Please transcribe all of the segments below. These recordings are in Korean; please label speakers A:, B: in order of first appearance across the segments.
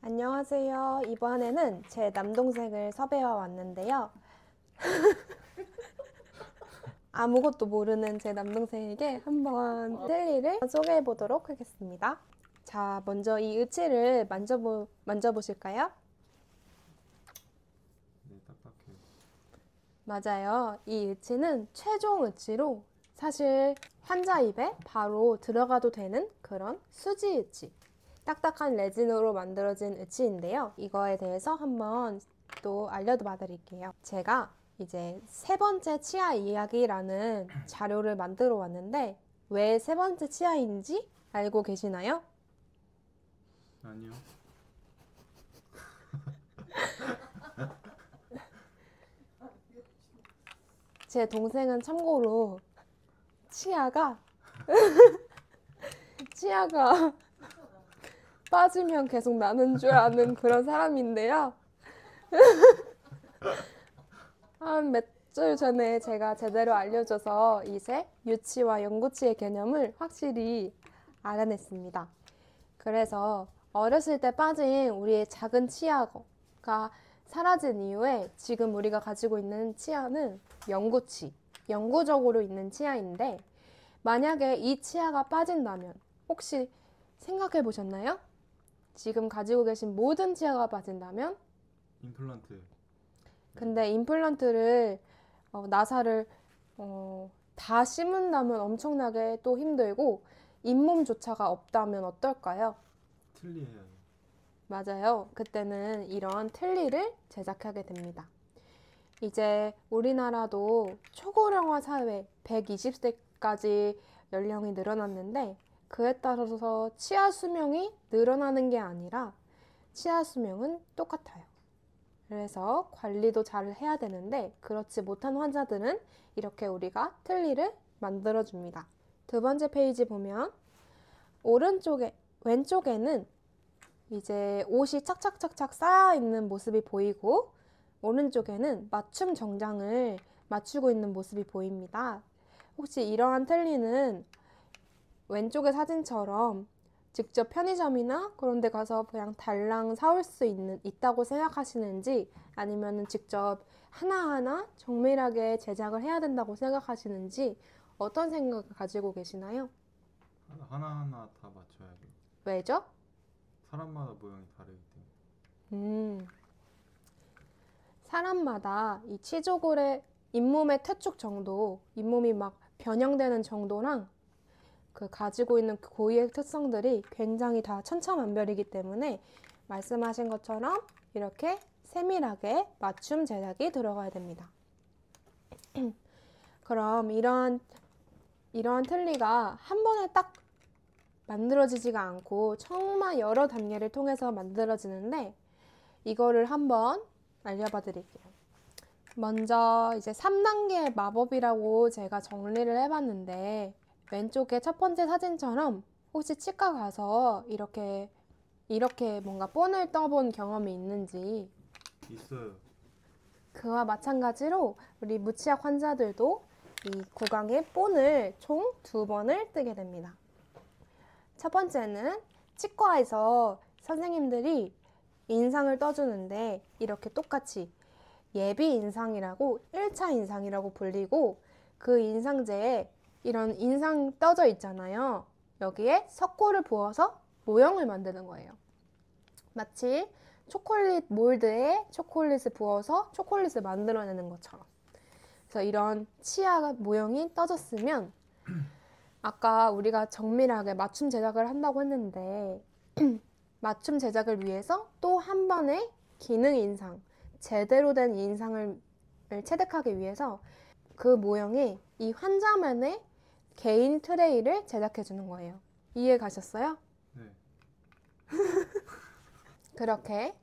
A: 안녕하세요. 이번에는 제 남동생을 섭외해 왔는데요. 아무것도 모르는 제 남동생에게 한번 젤리를 소개해 보도록 하겠습니다. 자, 먼저 이 의치를 만져보실까요?
B: 네, 딱딱해요.
A: 맞아요. 이 의치는 최종 의치로 사실 환자 입에 바로 들어가도 되는 그런 수지 의치. 딱딱한 레진으로 만들어진 의치인데요. 이거에 대해서 한번 또 알려봐 드릴게요. 제가 이제 세 번째 치아 이야기라는 자료를 만들어 왔는데 왜 세 번째 치아인지 알고 계시나요?
B: 아니요.
A: 제 동생은 참고로 치아가 빠지면 계속 나는 줄 아는 그런 사람인데요. 한 몇 주 전에 제가 제대로 알려줘서 이제 유치와 영구치의 개념을 확실히 알아냈습니다. 그래서 어렸을 때 빠진 우리의 작은 치아가 사라진 이후에 지금 우리가 가지고 있는 치아는 영구치, 영구적으로 있는 치아인데 만약에 이 치아가 빠진다면 혹시 생각해 보셨나요? 지금 가지고 계신 모든 치아가 빠진다면?
B: 임플란트.
A: 근데 임플란트를 나사를 다 심은다면 엄청나게 또 힘들고 잇몸조차가 없다면 어떨까요?
B: 틀리해요.
A: 맞아요. 그때는 이런 틀니를 제작하게 됩니다. 이제 우리나라도 초고령화 사회 120세까지 연령이 늘어났는데 그에 따라서 치아 수명이 늘어나는 게 아니라 치아 수명은 똑같아요. 그래서 관리도 잘 해야 되는데 그렇지 못한 환자들은 이렇게 우리가 틀니를 만들어줍니다. 두 번째 페이지 보면 왼쪽에는 이제 옷이 착착착착 쌓여 있는 모습이 보이고 오른쪽에는 맞춤 정장을 맞추고 있는 모습이 보입니다. 혹시 이러한 틀니는 왼쪽의 사진처럼 직접 편의점이나 그런 데 가서 그냥 달랑 사올 수 있다고 생각하시는지 아니면 직접 하나하나 정밀하게 제작을 해야 된다고 생각하시는지 어떤 생각을 가지고 계시나요?
B: 하나하나 다 맞춰야 돼요.
A: 왜죠?
B: 사람마다 모양이 다르기 때문에.
A: 사람마다 이 치조골의 잇몸의 퇴축 정도, 잇몸이 막 변형되는 정도랑 그 가지고 있는 그 고유의 특성들이 굉장히 다 천차만별이기 때문에 말씀하신 것처럼 이렇게 세밀하게 맞춤 제작이 들어가야 됩니다. 그럼 이러한 틀니가 한 번에 딱 만들어지지가 않고 정말 여러 단계를 통해서 만들어지는데 이거를 한번 알려봐 드릴게요. 먼저 이제 3단계 마법이라고 제가 정리를 해봤는데 왼쪽에 첫 번째 사진처럼 혹시 치과 가서 이렇게 뭔가 본을 떠본 경험이 있는지
B: 있어요.
A: 그와 마찬가지로 우리 무치약 환자들도 이 구강에 본을 총 2번을 뜨게 됩니다. 첫 번째는 치과에서 선생님들이 인상을 떠주는데 이렇게 똑같이 예비 인상이라고 1차 인상이라고 불리고 그 인상제에 이런 인상 떠져 있잖아요. 여기에 석고를 부어서 모형을 만드는 거예요. 마치 초콜릿 몰드에 초콜릿을 부어서 초콜릿을 만들어내는 것처럼. 그래서 이런 치아 모형이 떠졌으면 아까 우리가 정밀하게 맞춤 제작을 한다고 했는데 맞춤 제작을 위해서 또 한 번의 기능 인상, 제대로 된 인상을 체득하기 위해서 그 모형이 이 환자만의 개인 트레이를 제작해 주는 거예요. 이해 가셨어요?
B: 네.
A: 그렇게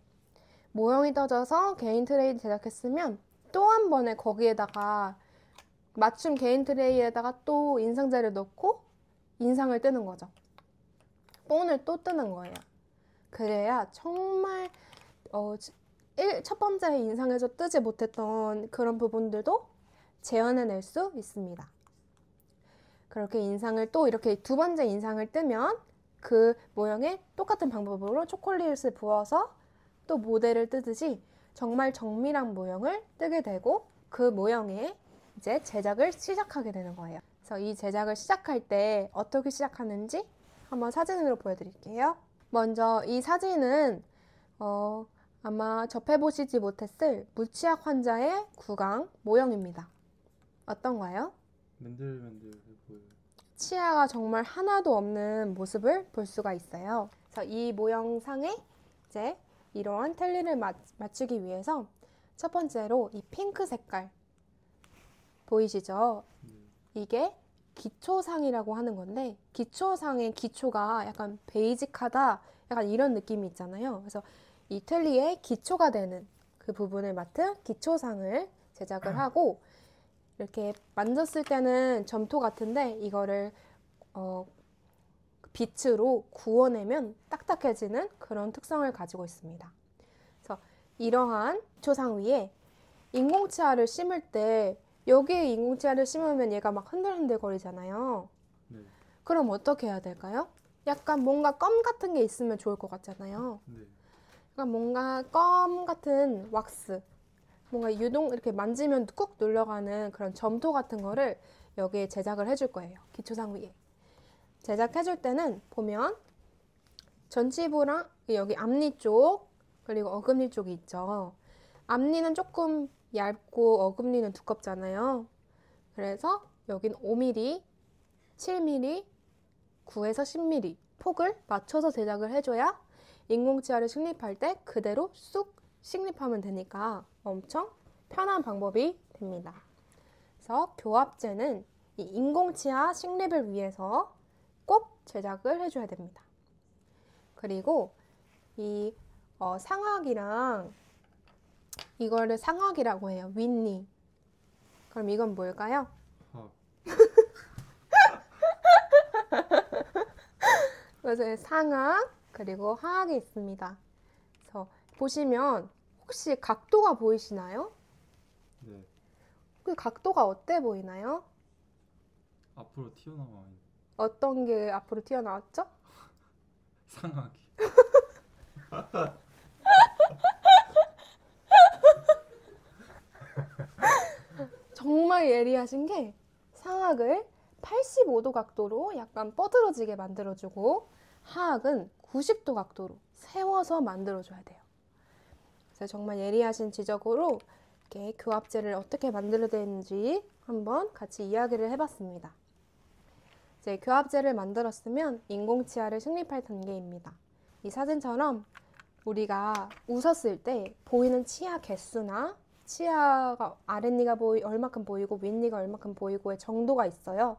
A: 모형이 떠져서 개인 트레이를 제작했으면 또 한 번에 거기에다가 맞춤 개인 트레이에다가 또 인상제를 넣고 인상을 뜨는 거죠. 본을 또 뜨는 거예요. 그래야 정말 첫 번째 인상에서 뜨지 못했던 그런 부분들도 재현해낼 수 있습니다. 그렇게 인상을 또 이렇게 두 번째 인상을 뜨면 그 모양에 똑같은 방법으로 초콜릿을 부어서 또 모델을 뜨듯이 정말 정밀한 모형을 뜨게 되고 그 모형에 이제 제작을 시작하게 되는 거예요. 그래서 이 제작을 시작할 때 어떻게 시작하는지 한번 사진으로 보여드릴게요. 먼저 이 사진은 아마 접해보시지 못했을 무치약 환자의 구강 모형입니다. 어떤가요?
B: 맨들맨들해 보여요.
A: 치아가 정말 하나도 없는 모습을 볼 수가 있어요. 그래서 이 모형상에 이제 이러한 텔리를 맞추기 위해서 첫 번째로 이 핑크 색깔 보이시죠? 이게 기초상이라고 하는 건데 기초상의 기초가 약간 베이직하다 약간 이런 느낌이 있잖아요. 그래서 이 텔리의 기초가 되는 그 부분을 맡은 기초상을 제작을 하고 이렇게 만졌을 때는 점토 같은데 이거를 빛으로 구워내면 딱딱해지는 그런 특성을 가지고 있습니다. 그래서 이러한 기초상 위에 인공치아를 심을 때 여기에 인공치아를 심으면 얘가 막 흔들흔들 거리잖아요.
B: 네.
A: 그럼 어떻게 해야 될까요? 약간 뭔가 껌 같은 게 있으면 좋을 것 같잖아요.
B: 네.
A: 그러니까 뭔가 껌 같은 왁스, 뭔가 유동 이렇게 만지면 꾹 눌러가는 그런 점토 같은 거를 여기에 제작을 해줄 거예요. 기초상 위에. 제작해줄 때는 보면 전치부랑 여기 앞니 쪽 그리고 어금니 쪽이 있죠. 앞니는 조금 얇고 어금니는 두껍잖아요. 그래서 여긴 5mm, 7mm, 9에서 10mm 폭을 맞춰서 제작을 해줘야 인공치아를 식립할 때 그대로 쑥 식립하면 되니까 엄청 편한 방법이 됩니다. 그래서 교합제는 이 인공치아 식립을 위해서 꼭 제작을 해줘야 됩니다. 그리고 이 상악이랑 이거를 상악이라고 해요. 윗니. 그럼 이건 뭘까요?
B: 학.
A: 그래서 상악 그리고 하악이 있습니다. 그래서 보시면 혹시 각도가 보이시나요?
B: 네.
A: 그 각도가 어때 보이나요?
B: 앞으로 튀어나와 있는
A: 어떤 게 앞으로 튀어나왔죠?
B: 상하기.
A: 정말 예리하신 게 상악을 85도 각도로 약간 뻗어지게 만들어주고 하악은 90도 각도로 세워서 만들어줘야 돼요. 그래서 정말 예리하신 지적으로 이렇게 교합제를 어떻게 만들어야 되는지 한번 같이 이야기를 해봤습니다. 이제 교합제를 만들었으면 인공치아를 식립할 단계입니다. 이 사진처럼 우리가 웃었을 때 보이는 치아 개수나 치아가 아랫니가 얼마큼 보이고 윗니가 얼마큼 보이고의 정도가 있어요.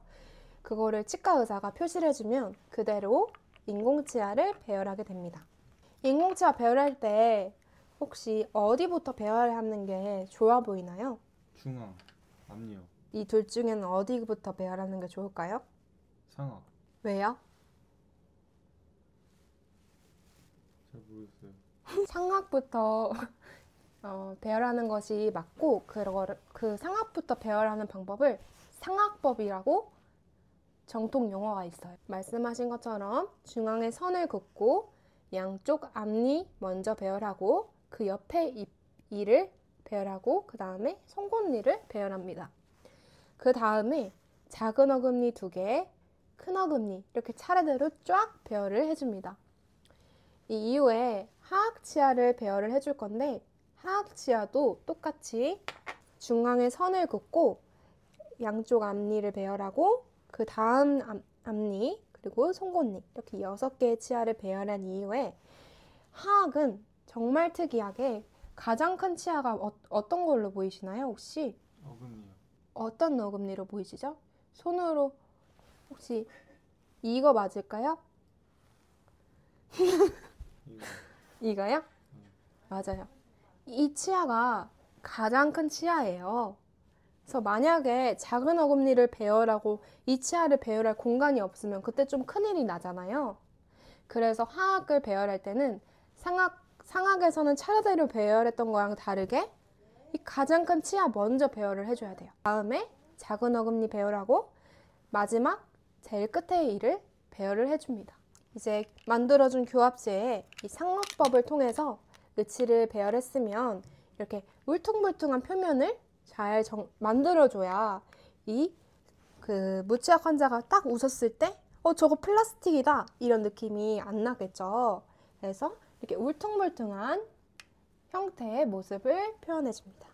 A: 그거를 치과 의사가 표시를 해주면 그대로 인공치아를 배열하게 됩니다. 인공치아 배열할 때 혹시 어디부터 배열하는 게 좋아 보이나요?
B: 중앙. 앞니요.
A: 이 둘 중에는 어디부터 배열하는 게 좋을까요?
B: 상하.
A: 왜요?
B: 잘 모르겠어요.
A: 상악부터 배열하는 것이 맞고 그 상악부터 배열하는 방법을 상악법이라고 정통 용어가 있어요. 말씀하신 것처럼 중앙에 선을 긋고 양쪽 앞니 먼저 배열하고 그 옆에 이를 배열하고 그 다음에 송곳니를 배열합니다. 그 다음에 작은 어금니 2개, 큰 어금니 이렇게 차례대로 쫙 배열을 해줍니다. 이 이후에 하악치아를 배열을 해줄 건데 하악치아도 똑같이 중앙에 선을 긋고 양쪽 앞니를 배열하고 그 다음 앞니 그리고 송곳니 이렇게 6개의 치아를 배열한 이후에 하악은 정말 특이하게 가장 큰 치아가 어떤 걸로 보이시나요? 혹시
B: 어금니요.
A: 어떤 어금니로 보이시죠? 손으로 혹시 이거 맞을까요?
B: 이거.
A: 이거요? 맞아요. 이 치아가 가장 큰 치아예요. 그래서 만약에 작은 어금니를 배열하고 이 치아를 배열할 공간이 없으면 그때 좀 큰일이 나잖아요. 그래서 하악을 배열할 때는 상악에서는 차례대로 배열했던 거랑 다르게 이 가장 큰 치아 먼저 배열을 해줘야 돼요. 다음에 작은 어금니 배열하고 마지막 제일 끝에 이를 배열을 해줍니다. 이제 만들어준 교합제에 이 상막법을 통해서 으치를 배열했으면 이렇게 울퉁불퉁한 표면을 잘 만들어줘야 이 무치학 환자가 딱 웃었을 때 저거 플라스틱이다 이런 느낌이 안 나겠죠. 그래서 이렇게 울퉁불퉁한 형태의 모습을 표현해 줍니다.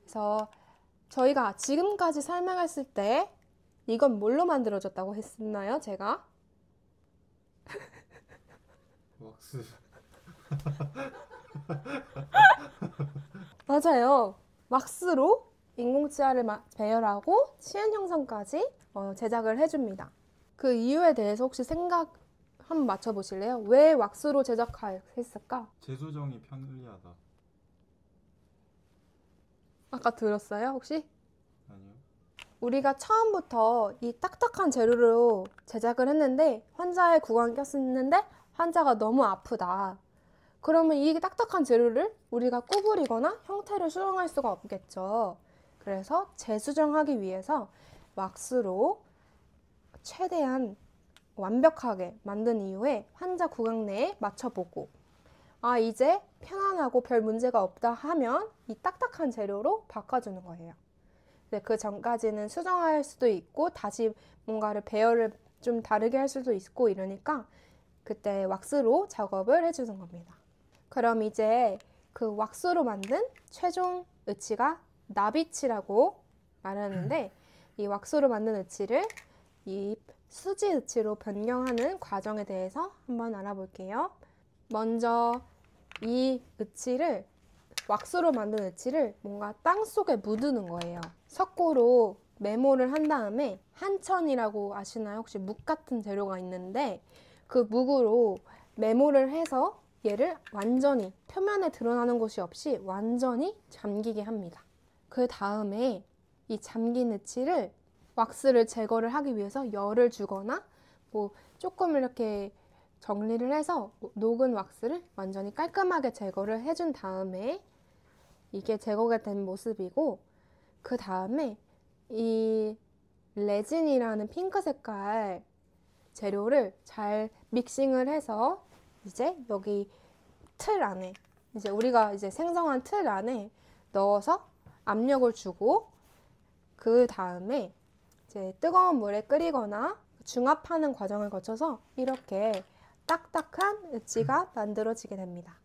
A: 그래서 저희가 지금까지 설명했을 때 이건 뭘로 만들어졌다고 했나요? 제가?
B: 왁스.
A: 맞아요. 왁스로 인공치아를 배열하고 치은 형성까지 제작을 해줍니다. 그 이유에 대해서 혹시 생각 한번 맞춰보실래요? 왜 왁스로 제작했을까?
B: 재조정이 편리하다.
A: 아까 들었어요, 혹시?
B: 아니요?
A: 우리가 처음부터 이 딱딱한 재료로 제작을 했는데 환자의 구강에 꼈었는데 환자가 너무 아프다. 그러면 이 딱딱한 재료를 우리가 구부리거나 형태를 수정할 수가 없겠죠. 그래서 재수정하기 위해서 왁스로 최대한 완벽하게 만든 이후에 환자 구강 내에 맞춰보고 이제 편안하고 별 문제가 없다 하면 이 딱딱한 재료로 바꿔주는 거예요. 그 전까지는 수정할 수도 있고 다시 뭔가를 배열을 좀 다르게 할 수도 있고 이러니까 그때 왁스로 작업을 해주는 겁니다. 그럼 이제 그 왁스로 만든 최종 으치가 나비치라고 말하는데 이 왁스로 만든 으치를 이 수지 으치로 변경하는 과정에 대해서 한번 알아볼게요. 먼저 이 으치를 왁스로 만든 으치를 뭔가 땅 속에 묻는 거예요. 석고로 메모를 한 다음에 한천이라고 아시나요? 혹시 묵 같은 재료가 있는데 그 묵으로 메모를 해서 얘를 완전히 표면에 드러나는 곳이 없이 완전히 잠기게 합니다. 그 다음에 이 잠긴 으치를 왁스를 제거를 하기 위해서 열을 주거나 뭐 조금 이렇게 정리를 해서 녹은 왁스를 완전히 깔끔하게 제거를 해준 다음에 이게 제거가 된 모습이고 그 다음에 이 레진이라는 핑크 색깔 재료를 잘 믹싱을 해서 이제 여기 틀 안에 이제 우리가 이제 생성한 틀 안에 넣어서 압력을 주고 그 다음에 이제 뜨거운 물에 끓이거나 중압하는 과정을 거쳐서 이렇게 딱딱한 으치가 만들어지게 됩니다.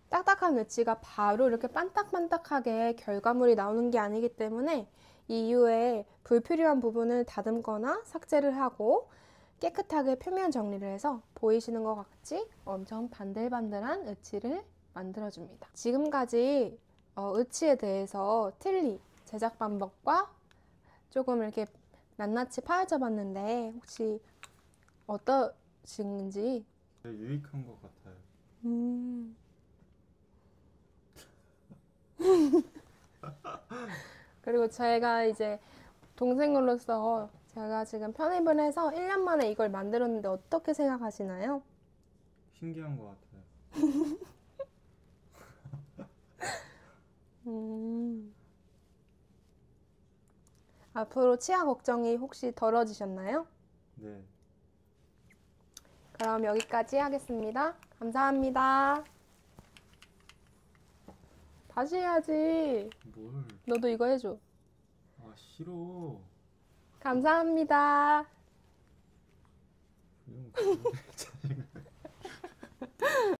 A: 딱딱한 으치가 바로 이렇게 반딱반딱하게 결과물이 나오는 게 아니기 때문에 이후에 불필요한 부분을 다듬거나 삭제를 하고 깨끗하게 표면 정리를 해서 보이시는 것 같이 엄청 반들반들한 으치를 만들어줍니다. 지금까지 으치에 대해서 틀니, 제작 방법과 조금 이렇게 낱낱이 파헤쳐 봤는데 혹시 어떠신지?
B: 되게 유익한 것 같아요.
A: 그리고 제가 이제 동생으로서 제가 지금 편입을 해서 1년 만에 이걸 만들었는데 어떻게 생각하시나요?
B: 신기한 것 같아요.
A: 앞으로 치아 걱정이 혹시 덜어지셨나요?
B: 네.
A: 그럼 여기까지 하겠습니다. 감사합니다. 다시 해야지.
B: 뭘?
A: 너도 이거 해줘.
B: 아, 싫어.
A: 감사합니다.
B: 이런 거